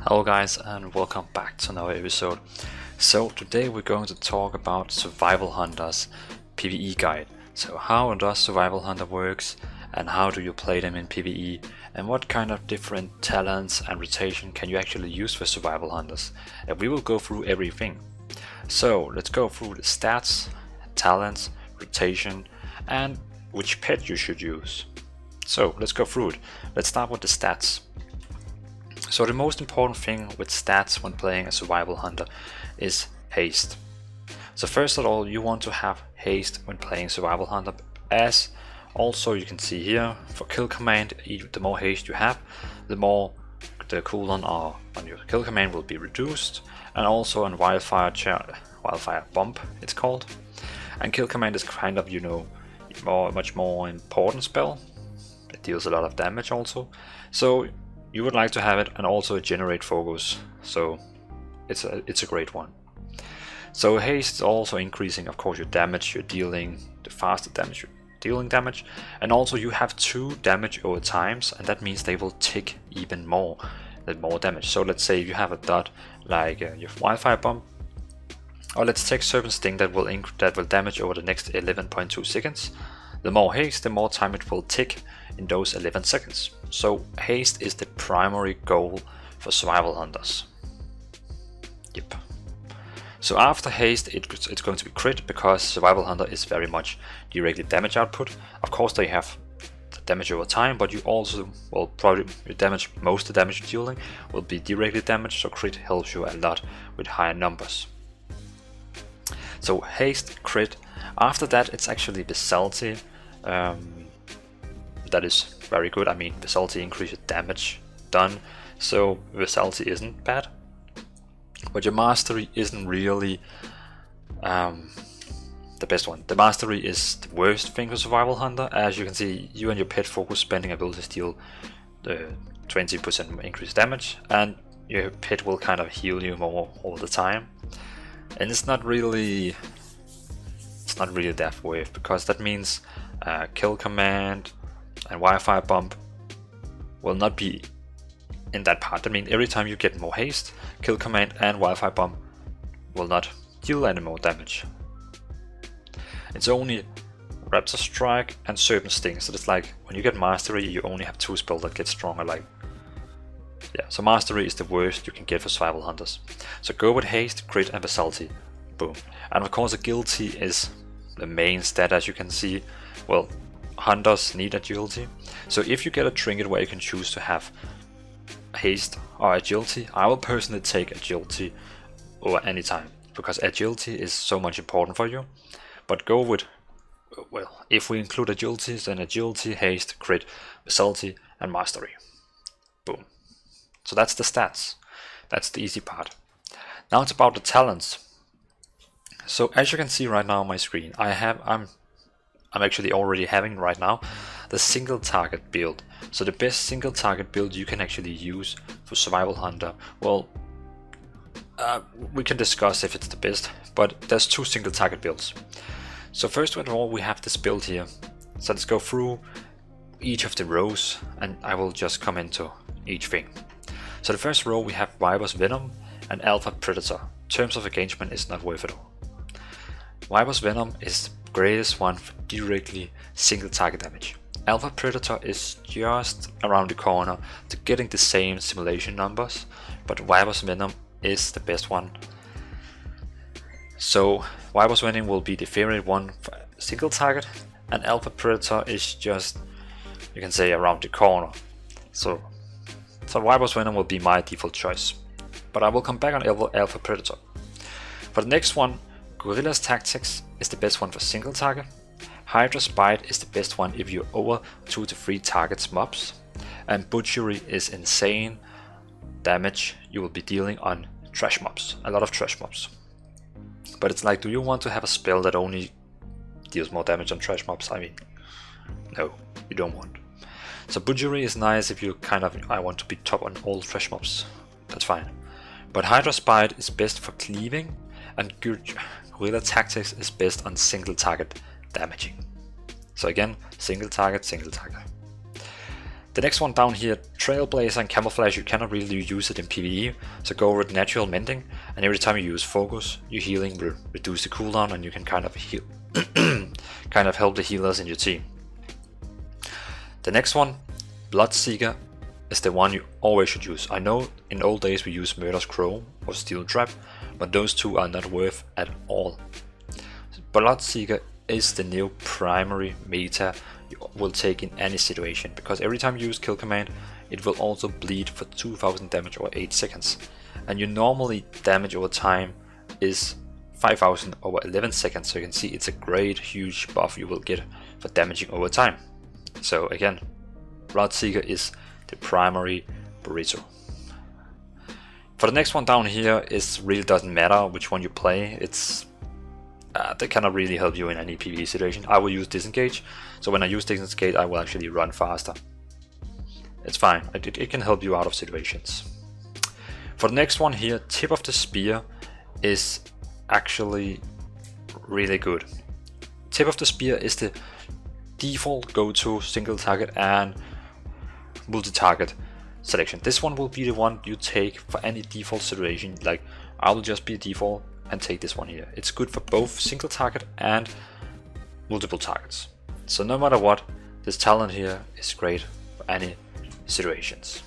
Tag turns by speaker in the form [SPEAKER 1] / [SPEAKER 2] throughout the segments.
[SPEAKER 1] Hello guys and welcome back to another episode. So today we're going to talk about Survival Hunter's PvE guide. So how does Survival Hunter works and how do you play them in PvE and what kind of different talents and rotation can you actually use for Survival Hunters. And we will go through everything. So let's go through the stats, talents, rotation and which pet you should use. So let's go through it. Let's start with the stats. So the most important thing with stats when playing a Survival Hunter is haste. So first of all, you want to have haste when playing Survival Hunter, as also you can see here for kill command, the more haste you have, the more the cooldown on your kill command will be reduced, and also on wildfire bomb it's called. And kill command is kind of, you know, much more important spell. It deals a lot of damage also. So you would like to have it, and also generate focus, so it's a great one. So haste is also increasing, of course, your damage you're dealing, the faster damage you're dealing damage, and also you have 2 damage over times, and that means they will tick even more, the more damage. So let's say if you have a dot like your wildfire bomb, or let's take serpent sting that will damage over the next 11.2 seconds. The more haste, the more time it will tick in those 11 seconds. So haste is the primary goal for Survival Hunters. Yep. So after haste, it's going to be crit, because Survival Hunter is very much directly damage output. Of course they have the damage over time, but you also will probably most of the damage you're dealing will be directly damaged, so crit helps you a lot with higher numbers. So haste, crit. After that it's actually Vitality. That is very good. I mean, Vitality increases damage done, so Vitality isn't bad. But your Mastery isn't really the best one. The Mastery is the worst thing for Survival Hunter. As you can see, you and your pet focus spending abilities deal the 20% increased damage, and your pet will kind of heal you more all the time. And it's not really that worth, because that means kill command and wildfire bomb will not be in that part. That means every time you get more haste, kill command and wildfire bomb will not deal any more damage. It's only raptor strike and serpent sting, so it's like when you get mastery you only have 2 spells that get stronger. Like, yeah, so mastery is the worst you can get for Survival Hunters. So go with haste, crit and vitality. Boom. And of course agility is the main stat, as you can see. Well, hunters need agility. So if you get a trinket where you can choose to have haste or agility, I will personally take agility over any time, because agility is so much important for you. But go with, well, if we include agility, then agility, haste, crit, vitality and mastery. Boom. So that's the stats. That's the easy part. Now it's about the talents. So as you can see right now on my screen, I'm actually already having right now the single target build. So the best single target build you can actually use for Survival Hunter. Well, we can discuss if it's the best, but there's 2 single target builds. So first of all, we have this build here. So let's go through each of the rows, and I will just come into each thing. So the first row we have Viper's Venom and Alpha Predator. Terms of engagement is not worth it all. Viper's Venom is the greatest one for directly single target damage. Alpha Predator is just around the corner to getting the same simulation numbers, but Viper's Venom is the best one. So Viper's Venom will be the favorite one for single target, and Alpha Predator is just, you can say, around the corner. So Viper's Venom will be my default choice, but I will come back on Alpha Predator. For the next one, Guerrilla's Tactics is the best one for single target. Hydra's Bite is the best one if you're over 2 to 3 targets mobs. And Butchery is insane damage you will be dealing on trash mobs, a lot of trash mobs. But it's like, do you want to have a spell that only deals more damage on trash mobs? I mean, no, you don't want. So Butchery is nice if you I want to be top on all trash mobs, that's fine. But Hydra's Bite is best for cleaving, and Guerrilla Tactics is best on single target damaging. So again, single target, single target. The next one down here, Trailblazer and Camouflage, you cannot really use it in PvE, so go with Natural Mending, and every time you use Focus, your healing will reduce the cooldown and you can kind of heal kind of help the healers in your team. The next one, Bloodseeker, is the one you always should use. I know in old days we used Murder's Crow or Steel Trap, but those two are not worth at all. Bloodseeker is the new primary meta you will take in any situation, because every time you use kill command it will also bleed for 2000 damage over 8 seconds, and your normally damage over time is 5000 over 11 seconds, so you can see it's a great huge buff you will get for damaging over time. So again, Bloodseeker is the primary burrito. For the next one down here, it really doesn't matter which one you play. It's they cannot really help you in any PvE situation. I will use Disengage, so when I use Disengage I will actually run faster. It's fine, it can help you out of situations. For the next one here, Tip of the Spear is actually really good. Tip of the Spear is the default go-to single target and multi-target selection. This one will be the one you take for any default situation. Like, I will just be default and take this one here. It's good for both single target and multiple targets. So no matter what, this talent here is great for any situations.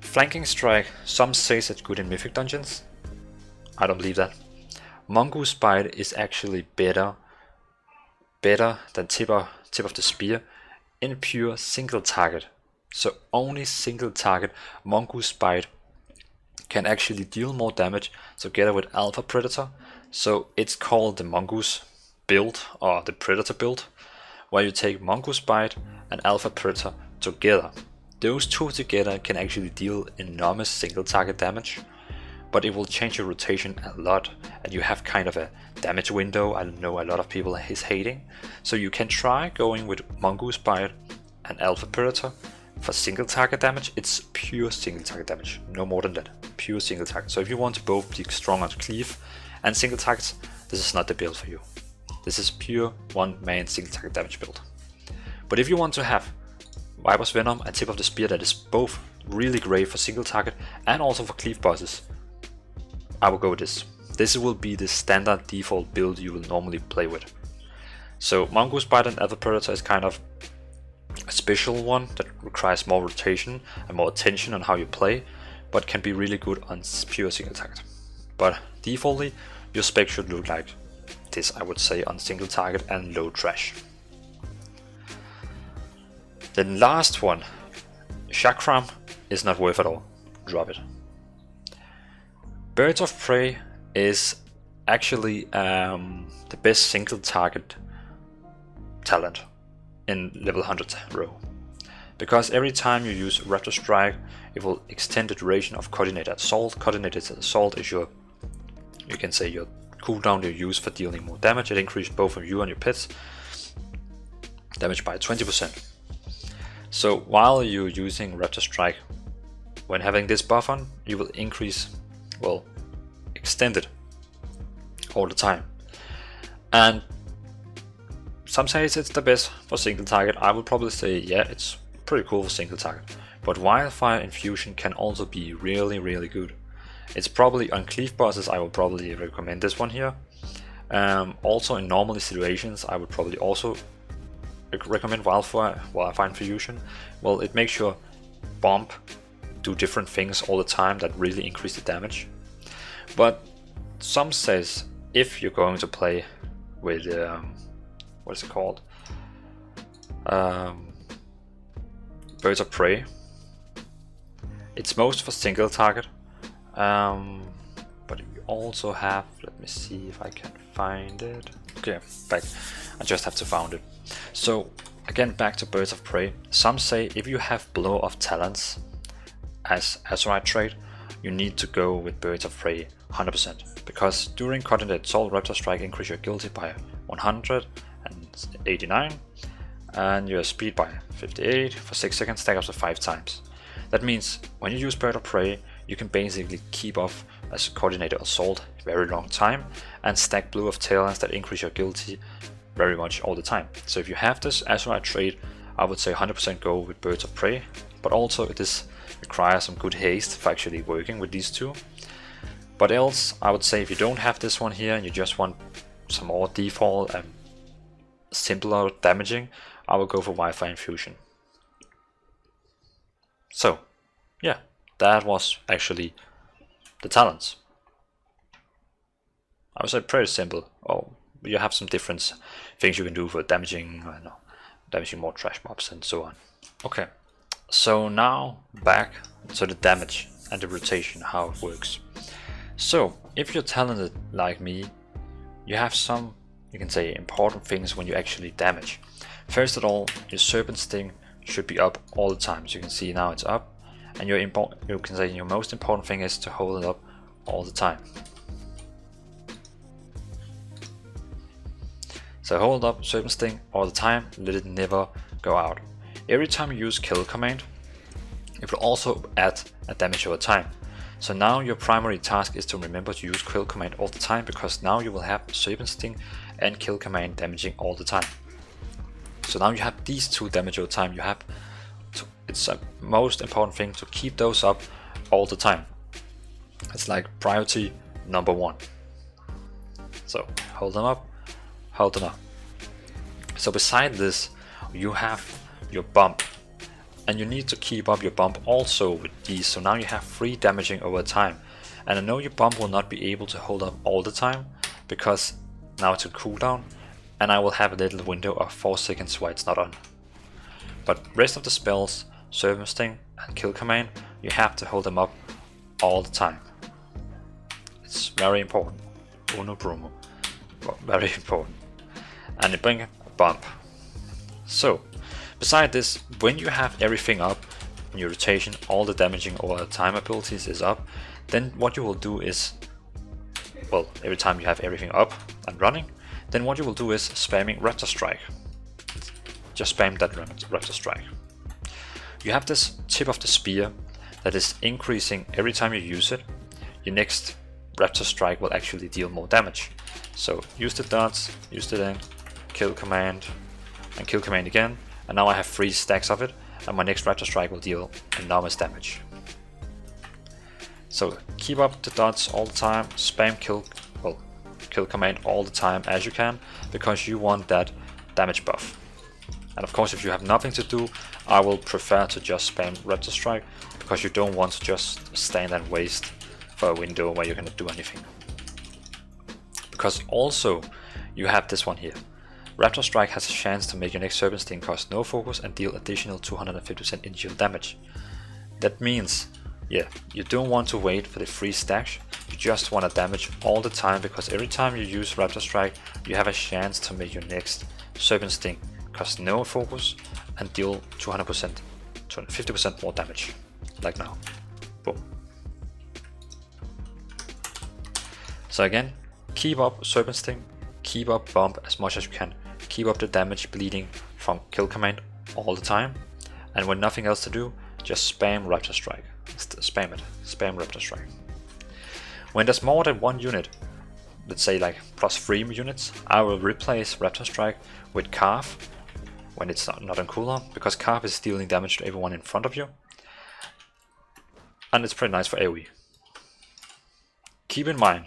[SPEAKER 1] Flanking Strike, some say it's good in Mythic dungeons. I don't believe that. Mongoose Bite is actually better than Tip of the Spear in pure single target. So only single target Mongoose Bite can actually deal more damage together with Alpha Predator. So it's called the Mongoose build or the Predator build, where you take Mongoose Bite and Alpha Predator together. Those two together can actually deal enormous single target damage, but it will change your rotation a lot, and you have kind of a damage window I know a lot of people is hating. So you can try going with Mongoose Bite and Alpha Predator for single target damage. It's pure single target damage, no more than that, pure single target. So if you want to both be strong on cleave and single targets, this is not the build for you. This is pure one-man single target damage build. But if you want to have Viper's Venom and Tip of the Spear that is both really great for single target and also for cleave bosses, I will go with this. This will be the standard default build you will normally play with. So Mongoose Bite and Alpha Predator is kind of a special one that requires more rotation and more attention on how you play, but can be really good on pure single target. But defaultly, your spec should look like this, I would say, on single target and low trash. The last one, Chakram, is not worth at all. Drop it. Birds of Prey is actually the best single target talent in level 100 row, because every time you use Raptor Strike it will extend the duration of Coordinated Assault. Coordinated Assault is your, you can say, your cooldown you use for dealing more damage. It increases both of you and your pets damage by 20%. So while you're using Raptor Strike, when having this buff on, you will increase, well, extend it all the time. And some say it's the best for single target. I would probably say, yeah, it's pretty cool for single target. But Wildfire Infusion can also be really, really good. It's probably on cleave bosses, I would probably recommend this one here. Also in normal situations, I would probably also recommend Wildfire Infusion. Well, it makes your bomb do different things all the time that really increase the damage. But some says if you're going to play with what is it called? Birds of Prey, it's most for single target, but you also have, let me see if I can find it. Okay, back. I just have to find it. So again, back to Birds of Prey. Some say if you have Blow of Talents as Azeroth trait, you need to go with Birds of Prey 100%, because during Coordinated Assault, Raptor Strike increase your agility by 189 and your speed by 58 for 6 seconds, stack up to 5 times. That means when you use Bird of Prey, you can basically keep off as Coordinated Assault very long time and stack Blow of Talents that increase your agility very much all the time. So if you have this Azeroth trait, I would say 100% go with Birds of Prey, but also this requires some good haste for actually working with these two. But else, I would say if you don't have this one here and you just want some more default and simpler damaging, I will go for Wi-Fi Infusion. So yeah, that was actually the talents. I would say pretty simple. Oh, you have some different things you can do for damaging, I don't know, damaging more trash mobs and so on. Okay, so now back to the damage and the rotation, how it works. So if you're talented like me, you have some, you can say, important things when you actually damage. First of all, your Serpent Sting should be up all the time. So you can see now it's up, and you can say your most important thing is to hold it up all the time. So hold up Serpent Sting all the time, let it never go out. Every time you use kill command, it will also add a damage over time. So now your primary task is to remember to use kill command all the time, because now you will have Serpent Sting and kill command damaging all the time. So now you have these two damage over time. You have to, it's a most important thing to keep those up all the time. It's like priority number one. So hold them up, hold them up. So beside this, you have your bump, and you need to keep up your bump also with these. So now you have 3 damaging over time, and I know your bump will not be able to hold up all the time because now it's a cooldown, and I will have a little window of 4 seconds where it's not on. But rest of the spells, Serpent Sting and kill command, you have to hold them up all the time. It's very important. Uno Brumo, very important. And it brings a bump. So beside this, when you have everything up in your rotation, all the damaging over time abilities is up, then what you will do is, well, every time you have everything up and running, then what you will do is spamming Raptor Strike. Just spam that Raptor Strike. You have this tip of the spear that is increasing every time you use it. Your next Raptor Strike will actually deal more damage. So use the darts, use the then kill command, and kill command again, and now I have 3 stacks of it, and my next Raptor Strike will deal enormous damage. So keep up the dots all the time, spam kill command all the time as you can, because you want that damage buff. And of course, if you have nothing to do, I will prefer to just spam Raptor Strike, because you don't want to just stand and waste for a window where you're gonna do anything. Because also you have this one here. Raptor Strike has a chance to make your next Serpent Sting cost no focus and deal additional 250% initial damage. That means, yeah, you don't want to wait for the 3 stacks, you just want to damage all the time, because every time you use Raptor Strike, you have a chance to make your next Serpent Sting cost no focus and deal 250% more damage, like now. Boom. So again, keep up Serpent Sting, keep up bump as much as you can, keep up the damage bleeding from kill command all the time, and when nothing else to do, just spam Raptor Strike. Spam it, spam Raptor Strike. When there's more than 1 unit, let's say like +3 units, I will replace Raptor Strike with Carve when it's not on cooldown, because Carve is dealing damage to everyone in front of you, and it's pretty nice for AoE. Keep in mind,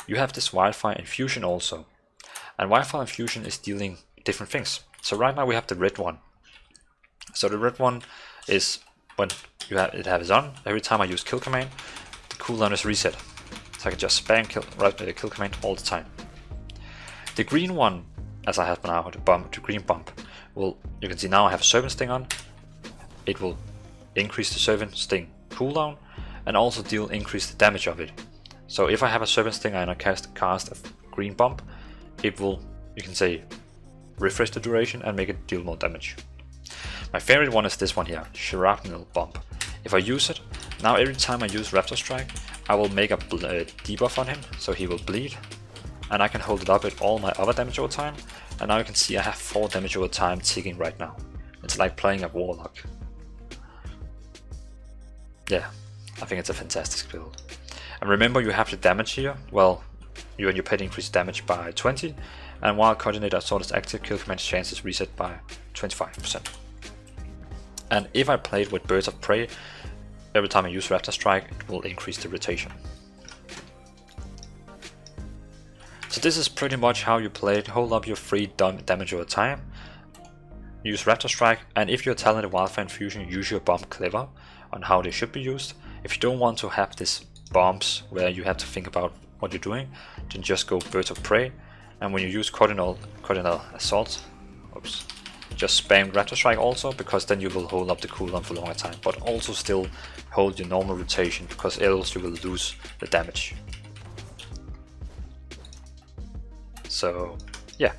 [SPEAKER 1] you have this Wildfire Infusion also, and Wildfire Infusion is dealing different things. So right now we have the red one. So the red one is when you have it on, every time I use kill command, the cooldown is reset. So I can just spam kill command all the time. The green one, as I have now, the green bump, you can see now I have Serpent Sting on. It will increase the Serpent Sting cooldown and also increase the damage of it. So if I have a Serpent Sting and I cast a green bump, it will, you can say, refresh the duration and make it deal more damage. My favorite one is this one here, Shrapnel Bump. If I use it, now every time I use Raptor Strike, I will make a debuff on him, so he will bleed, and I can hold it up with all my other damage over time, and now you can see I have 4 damage over time ticking right now. It's like playing a Warlock. Yeah, I think it's a fantastic build. And remember, you have the damage here. Well, you and your pet increase damage by 20, and while Coordinator Assault is active, kill command chance is reset by 25%. And if I played with Birds of Prey, every time I use Raptor Strike, it will increase the rotation. So this is pretty much how you play it. Hold up your free damage over time, use Raptor Strike, and if you're talented Wildfire Infusion, use your bomb clever on how they should be used. If you don't want to have these bombs where you have to think about what you're doing, then just go Birds of Prey, and when you use Cardinal Assault, just spam Raptor Strike also, because then you will hold up the cooldown for a longer time, but also still hold your normal rotation, because else you will lose the damage. So yeah,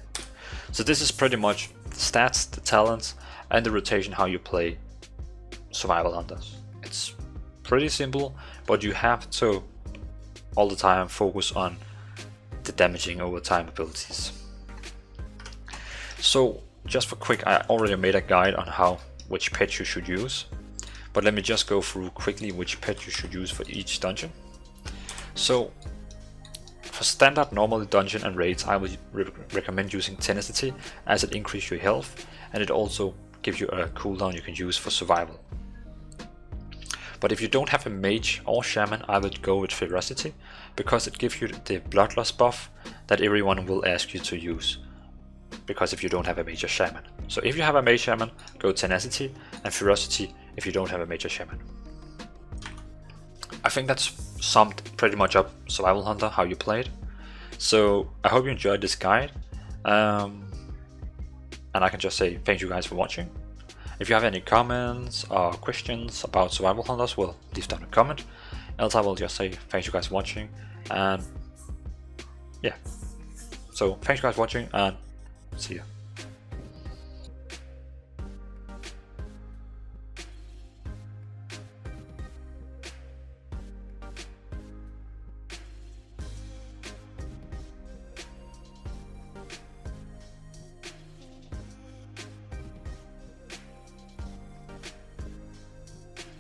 [SPEAKER 1] so this is pretty much the stats, the talents, and the rotation how you play Survival Hunters. It's pretty simple, but you have to all the time focus on the damaging over time abilities. So just for quick, I already made a guide on which pet you should use, but let me just go through quickly which pet you should use for each dungeon. So for standard, normal dungeon and raids, I would recommend using Tenacity, as it increases your health and it also gives you a cooldown you can use for survival. But if you don't have a mage or shaman, I would go with Ferocity, because it gives you the bloodlust buff that everyone will ask you to use, because if you don't have a mage or shaman. So if you have a mage shaman, go Tenacity, and Ferocity if you don't have a mage or shaman. I think that's summed pretty much up Survival Hunter, how you play it. So I hope you enjoyed this guide, and I can just say thank you guys for watching. If you have any comments or questions about Survival Hunters, well, leave down a comment. Else I will just say thank you guys for watching, and yeah. So thanks you guys for watching, and see ya.